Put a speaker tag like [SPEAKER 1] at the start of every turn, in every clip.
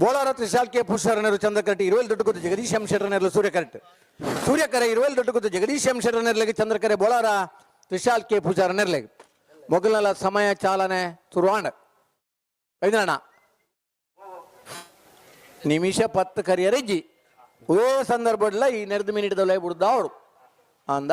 [SPEAKER 1] Bolar Trishal K ಪುಷ್ಕರನರು ಚಂದ್ರಕರಟಿ 20 Doddaguttu Jagadish M ಶೆಟ್ಟರ್ನರ್ಲು ಸೂರ್ಯಕರಟ್ ಸೂರ್ಯಕರ 20 ದೊಡ್ಡಗುತ್ತು ಜಗದೀಶ್ ಎಂ ಶೆಟ್ಟರ್ನರ್ಲೆಗೆ ಚಂದ್ರಕರೆ ಬೋಳಾರ ತ್ರಿಶಾಲ್ ಕೆ ಪೂಜಾರನರ್ಲೆಗೆ ಮೊಗಲನ ಸಮಯ ಚಾಲನೆ ಶುರುವಾಂಡ ಐದಣ್ಣ ನಿಮಿಷ 10 ಕರಿಯರೆಜ್ಜಿ ಒರೇ ಸಂದರ್ಭದಲ್ಲ ಈ ನೆರೆದು ಮಿನಿಟ್ದಲ್ಲೇ ಬಿಡ್ದ ಅವರು ಅಂದ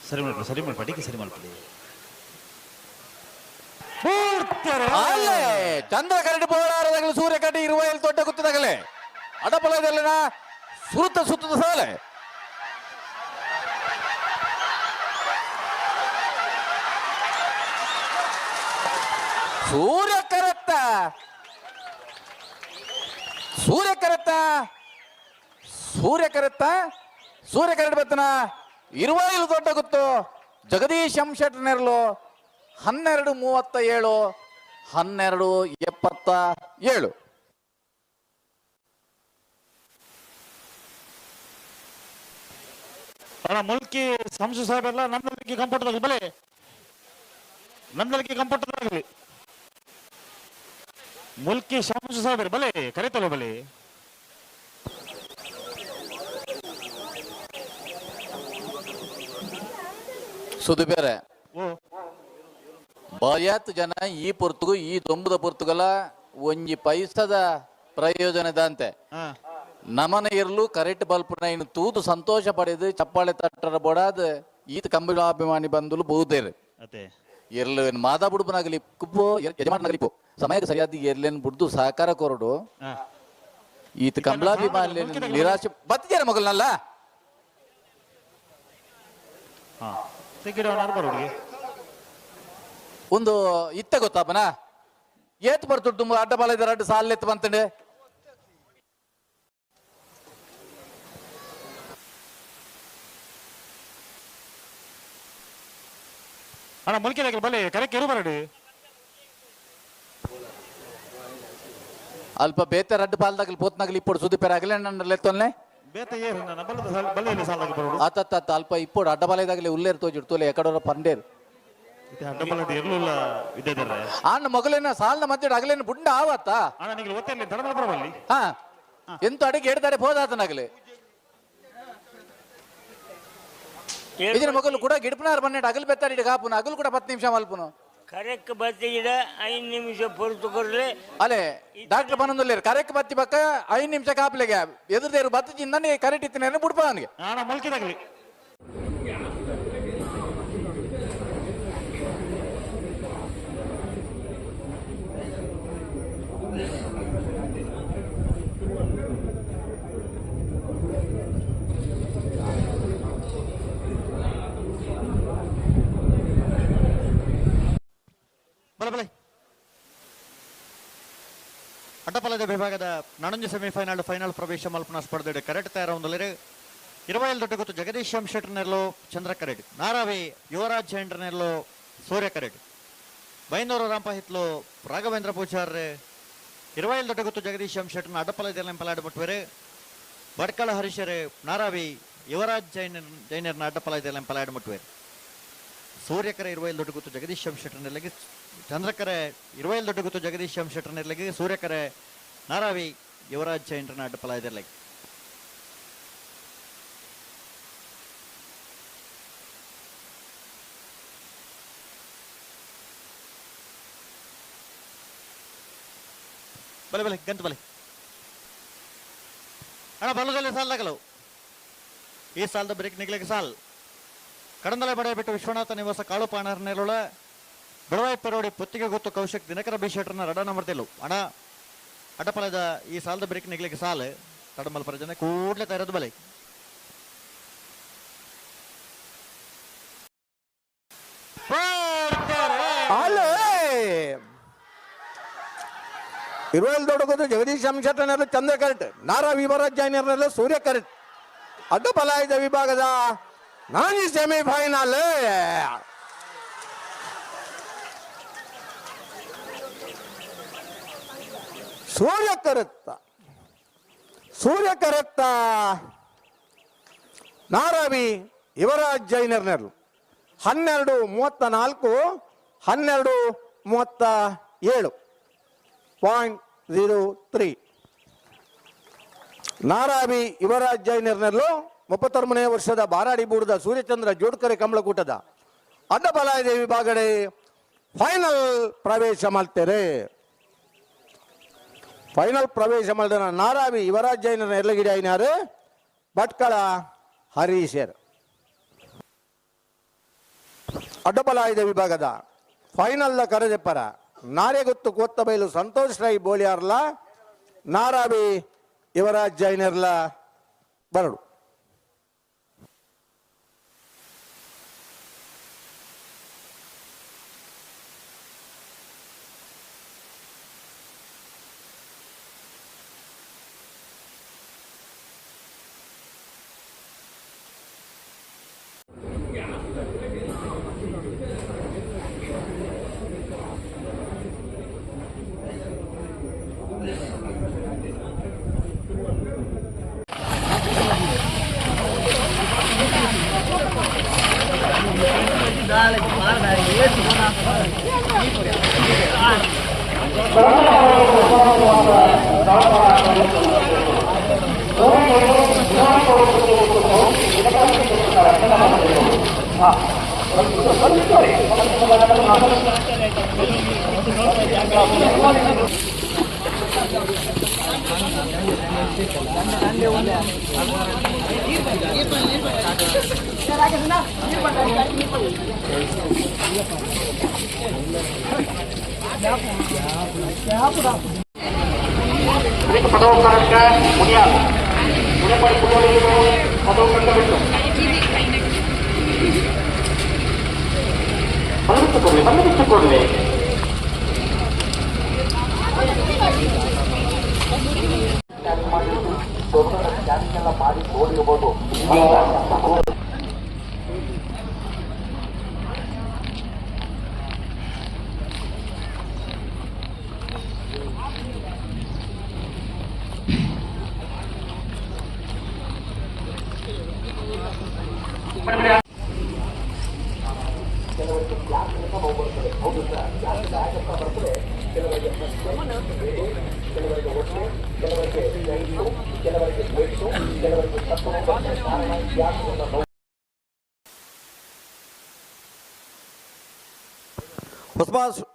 [SPEAKER 2] ಸರಿ ಮಾಡಿ ಸರಿ ಮಾಡ್ಕೊಳ್ಳಿ
[SPEAKER 1] ಅಲ್ಲೇ ಚಂದ್ರ ಕರಡಿ ಬೋಳಾರದಾಗಲೇ ಸೂರ್ಯ ಕಟ್ಟಿ 20 ದೊಡ್ಡ ಗುತ್ತದಾಗಲೇ ಅಡಪಲದಲ್ಲಿನ ಸುತ್ತದ ಸಾಲೆ ಸೂರ್ಯ ಕರಡಿ ಬತ್ತನ 20 ದೊಡ್ಡ ಗುತ್ತು ಜಗದೀಶ್ ಎಂ ಶೆಟ್ಟರ್ನರ್ಲು 12:37 12:77
[SPEAKER 2] ಅಣ್ಣ ಮುಲ್ಕಿ ಸಂಸು ಸಾಹೇಬ್ ಎಲ್ಲ ನಮ್ದಲಿಕ್ಕೆ ಕಂಫರ್ಟಬಲ್ ಬಲೆ ನಮ್ದಲಿಕ್ಕೆ ಕಂಫರ್ಟಬಲ್ ಆಗಲಿ ಮುಲ್ಕಿ ಶಂಸು ಸಾಹೇಬ್ ಬಲೆ ಕರಿತಲ್ಲ ಬಲೆ
[SPEAKER 1] ಸುದು ಬೇರೆ ಬಯತ್ ಜನ ಈ ಪುರ್ತುಗು ಈ ತೊಂಬದ ಪುರ್ತುಗಲ ಒಂಜಿ ಪೈಸದ ಪ್ರಯೋಜನದ ಅಂತೆ ನಮನ ಇರ್ಲು ಕರೆಕ್ಟ್ ಬಲ್ಪನ ಇನ್ನು ತೂತು ಸಂತೋಷ ಪಡೆದು ಚಪ್ಪಾಳೆ ತಟ್ಟರ ಬೊಡಾದ ಈತ ಕಂಬಿಳಾಭಿಮಾನಿ ಬಂದುಲು ಬಹುದೇರು ಎರ್ಲು ಮಾದಾ ಬುಡುಪನಾಗಲಿ ಕುಪ್ಪು ಯಜಮಾನನಾಗಲಿ ಸಮಯಕ್ಕೆ ಸರಿಯಾದ ಎರ್ಲೇನ್ ಬುಡ್ದು ಸಹಕಾರ ಕೊರಡು ಈತ ಕಂಬಳಾಭಿಮಾನಿ ನಿರಾಶೆ ಬತ್ತಿದ್ದಾರೆ ಮಗಲ್ನಲ್ಲ ಒಂದು ಇತ್ತ ಗೊತ್ತಾಪನ ಏತ್ ಬರ್ತುಟ್ಟು ಅಡ್ಡ ಬಾಲ ಇದ್ದಾರೆ ಅಡ್ಡ ಸಾಲ ಎತ್ತು ಬಂತಂಡೆ
[SPEAKER 2] ಅಣ್ಣ ಮುಲ್ಕಿದಾಗ ಬಲೆ ಕರೆಕ್ಟ್ ಇರು ಬರಡಿ
[SPEAKER 1] ಅಲ್ಪ ಬೇತೆ ರಡ್ಡು ಪಾಲ್ದಾಗಲಿ ಪೋತ್ನಾಗಲಿ ಇಪ್ಪಡು ಸುದ್ದಿ ಆಗಲೇ ನನ್ನ ಲೆತ್ತೊಲ್ನೆ
[SPEAKER 2] ಬೇತ ಏರು ನನ್ನ ಬಲ್ಲೆಯಲ್ಲಿ ಸಾಲಾಗಿ ಬರೋಡು
[SPEAKER 1] ಅತ್ತ ಅಲ್ಪ ಇಪ್ಪಡು ಅಡ್ಡ ಬಾಲದಾಗಲಿ ಉಲ್ಲೇರು ತೋಜಿಡ್ತೋಲೆ ಎಕಡೋರ ಪಂಡೇರು
[SPEAKER 2] ಅಡ್ಡ ಬಾಲದ ಇರ್ಲಿಲ್ಲ ಇದ್ದಿದ್ದಾರೆ
[SPEAKER 1] ಅಣ್ಣ ಮಗಲೇನ ಸಾಲನ ಮಧ್ಯೆ ಅಗಲೇನ ಬುಂಡ ಆವತ್ತ
[SPEAKER 2] ಅಣ್ಣ ನಿಮಗೆ ಒತ್ತಲ್ಲಿ ದಡದ ಬರಬಲ್ಲಿ
[SPEAKER 1] ಹಾ ಎಂತ ಅಡಿಗೆ ಹೇಳ್ತಾರೆ ಹೋದಾತನಾಗಲಿ ಇದರ ಮಗಲು ಕೂಡ ಗಿಡಪನಾರ್ ಬನ್ನೆಡ್ ಅಗಲ್ ಬೆತ್ತಾಡಿ ಕಾಪುನ ಅಗಲ್ ಕೂಡ 10 ನಿಮಿಷ ಮಲ್ಪುನು
[SPEAKER 3] ಕರೆಕ್ಟ್ ಬತ್ತಿಗಿಡ 5 ನಿಮಿಷ ಪೊರ್ತು ಕೊಡ್ರೆ
[SPEAKER 1] ಅಲೆ ಡಾಕ್ಟರ್ ಬನ್ನೊಂದುಲ್ಲೇರು ಕರೆಕ್ಟ್ ಬತ್ತಿ ಬಕ್ಕ 5 ನಿಮಿಷ ಕಾಪ್ಲೆಗೆ ಎದುರ್ದೇರು ಬತ್ತಿ ಚಿಂದನೆ ಕರೆಕ್ಟ್ ಇತ್ತಿನ ಬಿಡ್ಪ ಅವನಿಗೆ
[SPEAKER 2] ಅಣ್ಣ ಮುಲ್ಕಿದಾಗಲಿ ಅಡ್ಡಪಲದ ವಿಭಾಗದ ನಾನೊಂದು ಸೆಮಿಫೈನಲ್ ಫೈನಲ್ ಪ್ರವೇಶ ಮಲ್ಪನ ಸ್ಪರ್ಧೆ ಕರೆಕ್ಟ್ ತಯಾರ ಒಂದಲ್ಲೇ 20 ದೊಡ್ಡ ಗೊತ್ತು ಜಗದೀಶ್ ಎಂ ಶೆಟ್ಟರ್ನರ್ಲು ಚಂದ್ರ ಕರೆಡ್ ನಾರಾವಿ ಯುವರಾಜ್ ಜೈಂಡ್ರನರ್ಲು ಸೂರ್ಯ ಕರೆಡ್ ಬೈಂದೂರು ರಾಂಪ ಹಿತ್ಲು ರಾಘವೇಂದ್ರ ಪೂಜಾರ್ 20 ದೊಡ್ಡ ಗೊತ್ತು ಜಗದೀಶ್ ಎಂ ಶೆಟ್ಟರ್ನ ಅಡ್ಡಪಲದ ಪಲಾಡ್ ಮುಟ್ವೇರೆ ಬಡ್ಕಳ ಹರೀಶರೇ ನಾರಾವಿ ಯುವರಾಜ್ ಜೈನರ್ನ ಅಡ್ಡಪಲದ ಪಲಾಡ್ ಮುಟ್ವೇರೆ ಸೂರ್ಯಕರೆ 20 ದೊಡ್ಡ ಗೊತ್ತು ಜಗದೀಶ್ ಎಂ ಶೆಟ್ಟರ್ನರ್ಲೆಗೆ ಚಂದ್ರಕರೆ 20 ದೊಡ್ಡ ಗೊತ್ತು ಜಗದೀಶ್ ಎಂ ಶೆಟ್ಟರ್ನರ್ಲೆಗೆ ಸೂರ್ಯಕರೆ ನಾರಾವಿ ಯುವರಾಜ್ ಜೈಂಡ್ರನ ಅಡ್ಡಪಲಾಯದರ್ಲೆಗೆ ಬಲೆ ಬಲೆ ಗಂತು ಬಲೆ ಅಣ್ಣ ಬಲ್ಲದಲ್ಲಿ ಸಾಲದಾಗಲವು ಈ ಸಾಲದ ಬ್ರೇಕ್ ನಿಗ್ಲಿಕ್ಕೆ ಸಾಲ್ ಕಡಂದಲೆ ಬಡೆ ಬಿಟ್ಟು ವಿಶ್ವನಾಥ ನಿವಾಸ ಕಾಳು ಪಾಣರ್ನೆಲೊಳ ಬೆಳವಾಯಿ ಪರೋಡಿ ಪೊತ್ತಿಗೆ ಗೊತ್ತು ಕೌಶಕ್ ದಿನಕರ ಬಿ ಶೆಟ್ಟರ್ನ ರಡ ನಂಬರ್ ತೆಲು ಅಣ್ಣ ಅಡ್ಡಪಲದ ಈ ಸಾಲದ ಬ್ರೇಕ್ ನಿಗ್ಲಿಕ್ಕೆ ಸಾಲ್ ತಡಮಲ್ ಪರಜನೆ ಕೂಡ್ಲೆ ತೈರದು ಬಲೆ
[SPEAKER 1] ಇರುವಲ್ ದೊಡ್ಡಗೋದು ಜಗದೀಶ್ ಎಂ ಶೆಟ್ಟರ್ನರ್ಲು ಚಂದ್ರ ಕರೆಕ್ಟ್ ನಾರಾ ಯುವರಾಜ್ ಜೈನರ್ನರ್ಲು ಸೂರ್ಯ ಕರೆಕ್ಟ್ ಅಡ್ಡಪಲಾಯದ ವಿಭಾಗದ ನಾನಿ ಸೆಮಿಫೈನಲ್ ಸೂರ್ಯ ಕರೆತ್ತ
[SPEAKER 4] ನಾರಾವಿ ಯುವರಾಜ್ ಜೈನರ್ನರು 12:34 12:37.03. ನಾರಾವಿ ಯುವರಾಜ್ ಜೈನರ್ನಲ್ಲೂ 33ನೇ ವರ್ಷದ ಬಾರಾಡಿ ಬೂಡದ ಸೂರ್ಯಚಂದ್ರ ಜೋಡ್ಕರೆ ಕಮಲಕೂಟದ ಅಡ್ಡಬಲಾಯದ ವಿಭಾಗಡೆ ಫೈನಲ್ ಪ್ರವೇಶ ಮಾಡ್ತಾರೆ. ಫೈನಲ್ ಪ್ರವೇಶ ಮಾಡಿದ ನಾರಾವಿ ಯುವರಾಜ್ ಜೈನರ್ ಎಲ್ಲಗಿಡಿ ಆಯ್ನಾರು ಭಟ್ಕಳ ಹರೀಶರ್. ಅಡ್ಡಬಲಾಯದ ವಿಭಾಗದ ಫೈನಲ್ ಕರೆದೆಪ್ಪರ ನಾರೆಗುತ್ತು ಕೊತ್ತಬೈಲು ಸಂತೋಷ್ ರೈ ಬೋಳಿಯಾರ್ಲ ನಾರಾವಿ ಯುವರಾಜ್ ಜೈನರ್ಲ ಬರಡು.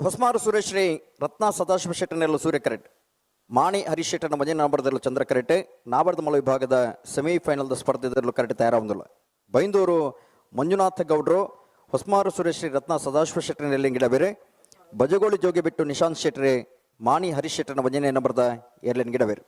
[SPEAKER 5] ಹೊಸಮಾರು ಸುರೇಶ್ ರೈ ರತ್ನ ಸದಾಶಿವ ಶೆಟ್ಟನೆಲ್ಲ ಸೂರ್ಯ ಕರೆಟ್ ಮಾಣಿ ಹರೀಶ್ ಶೆಟ್ಟನ ಮಜೆ ನಾಬರದಲ್ಲೂ ಚಂದ್ರ ಕರೆಟ್ ನಾಬರದ ಮಲ ವಿಭಾಗದ ಸೆಮಿಫೈನಲ್ ಸ್ಪರ್ಧೆದಲ್ಲೂ ಕರೆಟ್ ತಯಾರಾಗುವುದಿಲ್ಲ. ಬೈಂದೂರು ಮಂಜುನಾಥ ಗೌಡ್ರು ಹೊಸಮಾರು ಸುರೇಶ್ ರೈ ರತ್ನ ಸದಾಶಿವ ಶೆಟ್ಟನೆಲ್ಲ ಗಿಡ ಬೇರೆ ಬಜಗೋಳಿ ಜೋಗಿ ಬಿಟ್ಟು ನಿಶಾಂತ್ ಶೆಟ್ರೆ ಮಾಣಿ ಹರೀಶ್ ಶೆಟ್ಟನ ಭಜನೆ ನಬರದ ಏರ್ಲೆನ್ ಗಿಡ ಬೇರೆ.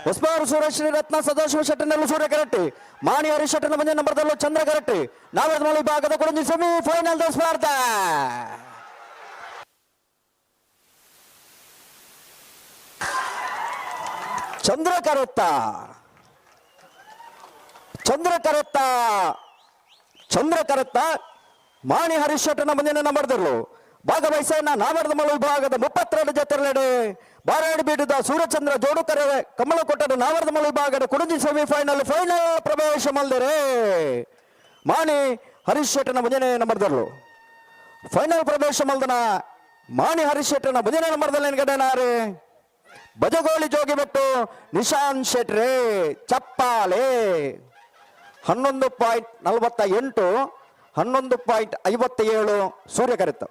[SPEAKER 5] ಹೊಸಮಾರು ಸುರೇಶ್ ಶ್ರೀ ರತ್ನ ಸದಾಶಿವ ಶೆಟ್ಟನೆಲ್ಲ ಸೂರ್ಯ ಕರೆಕ್ಟ್ ಮಾಣಿ ಹರೀಶ್ ಶೆಟ್ಟನ ಭಜನೆ ನಂಬರ್ದಲ್ಲೂ ಚಂದ್ರ ಕರೆಕ್ಟ್ ನಾವರದ ಮಲ ವಿಭಾಗದ ಕೊಡಂಜಿ ಸೆಮಿಫೈನಲ್ ಸ್ಪರ್ಧೆ ಚಂದ್ರ ಕರೆತ್ತ ಮಾಣಿ ಹರೀಶ್ ಶೆಟ್ಟನ ಮುಂದಿನ ನಂಬರ್ದಲ್ಲೂ ಭಾಗವಹಿಸನ್ನ ನಾವರದ ಮಲ ವಿಭಾಗದ 32 ಜೊತೆಲೆಡೆ ಬಾರಾಡಿ ಬೀಡಿದ ಸೂರ್ಯಚಂದ್ರ ಜೋಡುಕರೆ ಕಮಲಕೊಟ್ಟದ ನಾವರದ ಮಲ ವಿಭಾಗದ ಕುಡಂಜಿ ಸೆಮಿಫೈನಲ್ ಫೈನಲ್ ಪ್ರವೇಶ ಮಲ್ದರೆ ಮಾಣಿ ಹರೀಶ್ ಶೆಟ್ಟನ ಮುಂದಿನ ನಂಬರ್ದಲ್ಲೂ ಫೈನಲ್ ಪ್ರವೇಶ ಮಲ್ದನ ಮಾಣಿ ಹರೀಶ್ ಶೆಟ್ಟನ ಮುಂದಿನ ನಂಬರ್ದಲ್ಲಿ ಗಡನಾರೆ ಬಜಗೋಳಿ ಜೋಗಿ ಬಿಟ್ಟು ನಿಶಾಂತ್ ಶೆಟ್ರೆ ಚಪ್ಪಾಲೆ 11.48 11.57 ಸೂರ್ಯ ಕರೆತ.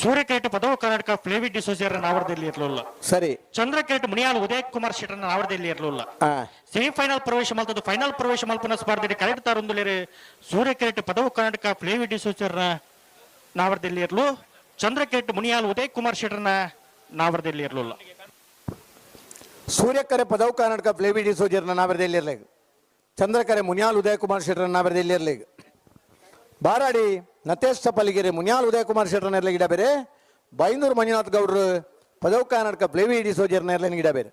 [SPEAKER 2] ಸೂರ್ಯಕಿರೀಟ ಪದವು ಕರ್ನಾಟಕ ಫ್ಲೇವಿ ಡಿಸೋಸಿಯರ್ ನಾವರದಲ್ಲಿ ಇರಲಿಲ್ಲ.
[SPEAKER 4] ಸರಿ.
[SPEAKER 2] ಚಂದ್ರಕಿರೀಟ ಮುನಿಯಾಲ್ ಉದಯ್ ಕುಮಾರ್ ಶೆಟ್ಟರ್ ನಾವರದಲ್ಲಿ ಇರಲಿಲ್ಲ. ಸೆಮಿಫೈನಲ್ ಪ್ರವೇಶ ಮಲ್ತದ್ದು ಫೈನಲ್ ಪ್ರವೇಶ ಮಲ್ಪನ ಸ್ಪರ್ಧೆಯಲ್ಲಿ ಕರೆಕ್ಟ್ ತಾರೊಂದುಲೇರೆ ಸೂರ್ಯಕಿರೀಟ ಪದವು ಕರ್ನಾಟಕ ಫ್ಲೇವಿ ಡಿಸೋಸಿಯರ್ ನಾವರದಲ್ಲಿ ಇರಲು. ಚಂದ್ರಕಿರೀಟ ಮುನಿಯಾಲ್ ಉದಯ್ ಕುಮಾರ್ ಶೆಟ್ಟರ್ನ ನಾವರದಲ್ಲಿ ಇರಲಿಲ್ಲ.
[SPEAKER 4] ಸೂರ್ಯಕರೆ ಪದವು ಕರ್ನಾಟಕ ಫ್ಲೇವಿ ಡಿಸೋಜಿಯರ್ನ ನಾವರದಲ್ಲಿ ಇರಲಿಲ್ಲ. ಚಂದ್ರಕರೆ ಮುನಿಯಾಲ್ ಉದಯ ಕುಮಾರ್ ಶೆಟ್ಟರ್ ನಾವರದಲ್ಲಿ ಇರಲಿಲ್ಲ. ಬಾರಾಡಿ ನತೇಶ್ ಚಪ್ಪಲಿಗೆರೆ ಮುನಿಯಾಲ್ ಉದಯ ಕುಮಾರ್ ಶೆಟ್ಟರ್ ನೆರಳಿಗೆ ಗಿಡ ಬೇರೆ. ಬೈಂದೂರು ಮಂಜುನಾಥ್ ಗೌಡ್ರು ಪದವು ಕರ್ನಾಟಕ ಫ್ಲೇವಿ ಡಿಸೋಜಿಯರ್ ನೆರಳಿನ ಗಿಡ ಬೇರೆ.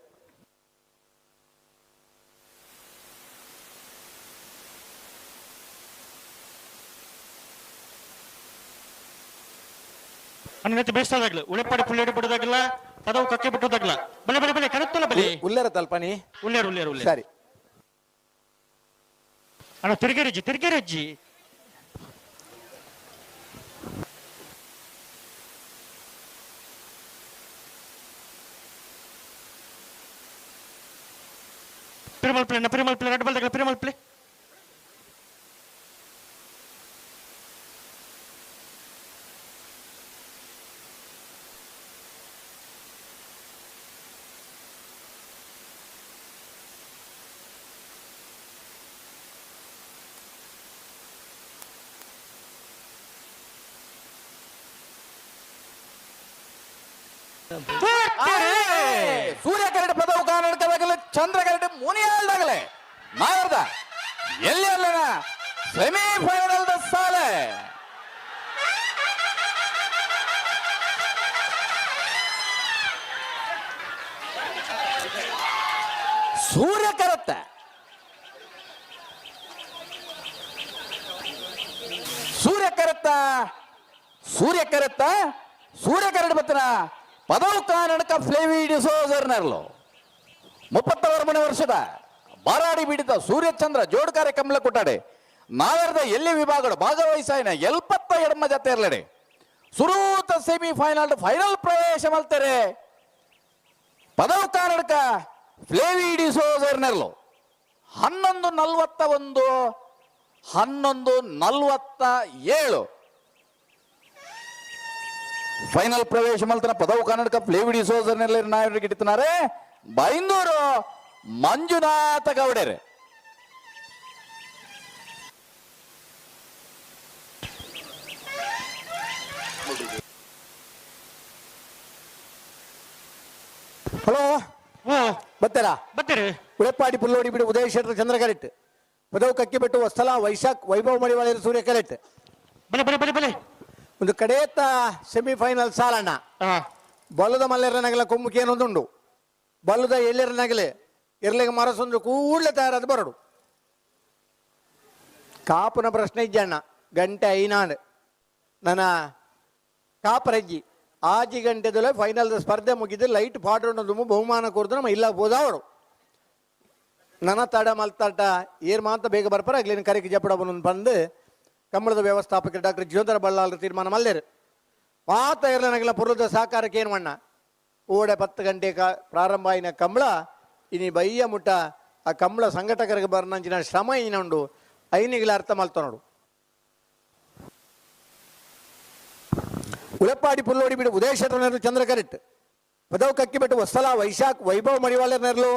[SPEAKER 2] ಅನ್ನತ್ತೆ ಬೇಸ್ತಾದಾಗ್ಲ ಉಳೆಪಾಡಿ ಪುಲ್ಲೇಡಿ ಬಿಡೋದಾಗಲ್ಲ ಪದವು ಕಕ್ಕೆ ಬಿಟ್ಟೋದಾಗಲ್ಲ ಬಲೆ ಬಲೆ ಬಲೆ ಕರೆತ್ತಲ್ಲ ಬಲೆ
[SPEAKER 4] ಉಲ್ಲೇರ ತಲ್ಪನಿ
[SPEAKER 2] ಉಲ್ಲೇರು ಉಲ್ಲೇರು ಉಲ್ಲೇರು
[SPEAKER 4] ಸರಿ.
[SPEAKER 2] ಅಣ್ಣ ತಿರುಗೇರಜ್ಜಿ ತಿರುಗೇರಜ್ಜಿ ಪಿರಿಮಲ್ ಪ್ಲೇ ರೆಡ್ ಬಾಲ್ ತಗಲ ಪಿರಿಮಲ್ ಪ್ಲೇ.
[SPEAKER 1] ಸೂರ್ಯಕರಡಿ ಪದವು ಕರ್ನಾಟಕದಾಗಲೇ ಚಂದ್ರಕರಡಿ ಮುನಿಯಾಲ್ದಾಗಲೇ ನಾವರ್ದ ಎಲ್ಲಿ ಅಲ್ಲನ ಸೆಮಿಫೈನಲ್ ಸಾಲೆ ಸೂರ್ಯಕರತ್ತ ಸೂರ್ಯಕರತ್ತ ಸೂರ್ಯಕರತ್ತ ಸೂರ್ಯಕರಡಿ ಬತ್ತನ ಪದವು ಕರ್ನಾಟಕ ಫ್ಲೇವಿ ಡಿಸೋಜರ್ ನೆರಳು 33 ವರ್ಷದ ಬಾರಾಡಿ ಬಿಡಿದ ಸೂರ್ಯಚಂದ್ರ ಜೋಡ್ಕಾರೆ ಕಮಲ ಕೊಟ್ಟಾಡೆ ನಾವೆರ್ದ ಎಲ್ಲಿ ವಿಭಾಗಗಳು ಭಾಗವಹಿಸಾಯಿನ 72 ಜತೆ ಇರಲಡೆ ಸುರೂತ ಸೆಮಿಫೈನಲ್ ಫೈನಲ್ ಪ್ರವೇಶ ಮಲ್ತಾರೆ ಪದವು ಕರ್ನಾಟಕ ಫ್ಲೇವಿ ಡಿಸೋಜರ್ ನೆರಳು 11:41 11:47 ಫೈನಲ್ ಪ್ರವೇಶ ಮಲ್ತನ ಪದವು ಕರ್ನಾಟಕ ಫ್ಲೇವಿ ಡಿಸೋಜರ್ ನೆರಳು ನಾಯಕರಿಗೆ ಇಡ್ತಾರೆ ಬೈಂದೂರು ಮಂಜುನಾಥ ಗೌಡರೆ.
[SPEAKER 4] ಹಲೋ ಬತ್ತೀರಾ
[SPEAKER 2] ಬರ್ತೀರಿ
[SPEAKER 4] ಉಳೆಪ್ಪಾಡಿ ಪುಲ್ಲೋಡಿ ಬಿಡು ಉದಯ ಶೆಟ್ಟರ್ ಚಂದ್ರ ಕರೆಕ್ಟ್ ಪದವು ಕಕ್ಕಿ ಬಿಟ್ಟು ಹೊಸ್ತಲ ವೈಶಾಖ್ ವೈಭವ ಮಡಿವಾಳಿರ ಸೂರ್ಯ ಕರೆಕ್ಟ್
[SPEAKER 2] ಬಲೆ ಬಲೆ ಬಲೆ ಬಲೆ
[SPEAKER 4] ಒಂದು ಕಡೆಯತ್ತ ಸೆಮಿಫೈನಲ್ ಸಾಲಣ್ಣ ಬಲ್ಲದ ಮಲ್ಲೆರನಗಲ ಕೊಮ್ಮುಕಿ ಏನೊಂದುಂಡು ಬಲ್ಲದ ಎಳ್ಳೆರನಗಲೆ ಇರ್ಲಿಗೆ ಮರಸೊಂದು ಕೂಡಲೇ ತಯಾರಾದ ಬರಡು ಕಾಪುನ ಪ್ರಶ್ನೆ ಇಜ್ಜಣ್ಣ ಗಂಟೆ ಐನಾಡು ನನ್ನ ಕಾಪರಜ್ಜಿ ಆಜಿ ಗಂಟೆದಲ್ಲೇ ಫೈನಲ್ ಸ್ಪರ್ಧೆ ಮುಗಿದು ಲೈಟ್ ಪಾಡೋದು ಬಹುಮಾನ ಕೊಡ್ದು ನಮ್ಮ ಇಲ್ಲ ಬೋದಾವಡು ನನ್ನ ತಡ ಮಲ್ತಾಟ ಏರ್ ಮಾತ್ರ ಬೇಗ ಬರ್ಪಾರ ಆಗ್ಲಿನ ಕರೆಗೆ ಜಪಡ ಬಂದು ಕಂಬಳದ ವ್ಯವಸ್ಥಾಪಕರು ಡಾಕ್ಟರ್ ಜೋಧರ ಬಳ್ಳಾಲ್ರ ತೀರ್ಮಾನ ಮಲ್ಲೇರು ಮಾತ ಇರಲನಗಲ ಪುರದ ಸಾಕಾರಕ್ಕೆ ಏನು ಮಣ್ಣ ಓಡೆ 10 ಗಂಟೆ ಪ್ರಾರಂಭ ಆಯಿನ ಕಂಬಳ ಇನಿ ಬಯ್ಯ ಮುಟ್ಟ ಆ ಕಂಬಳ ಸಂಘಟಕರಿಗೆ ಬರ್ನಂಚಿನ ಶ್ರಮ ಇನ್ನೊಂಡು ಐನಿಗಳ ಅರ್ಥ ಮಲ್ತ ನೋಡು ಉಳೆಪ್ಪಾಡಿ ಪುಲ್ಲೋಡಿ ಬಿಡು ಉದಯ ಶೆಟ್ಟರ್ ಚಂದ್ರ ಕರೆಕ್ಟ್ ಪದವು ಕಕ್ಕಿ ಬಿಟ್ಟು ಹೊಸಲ ವೈಶಾಖ್ ವೈಭವ್ ಮಡಿವಾಳರ್ ನೆರಳು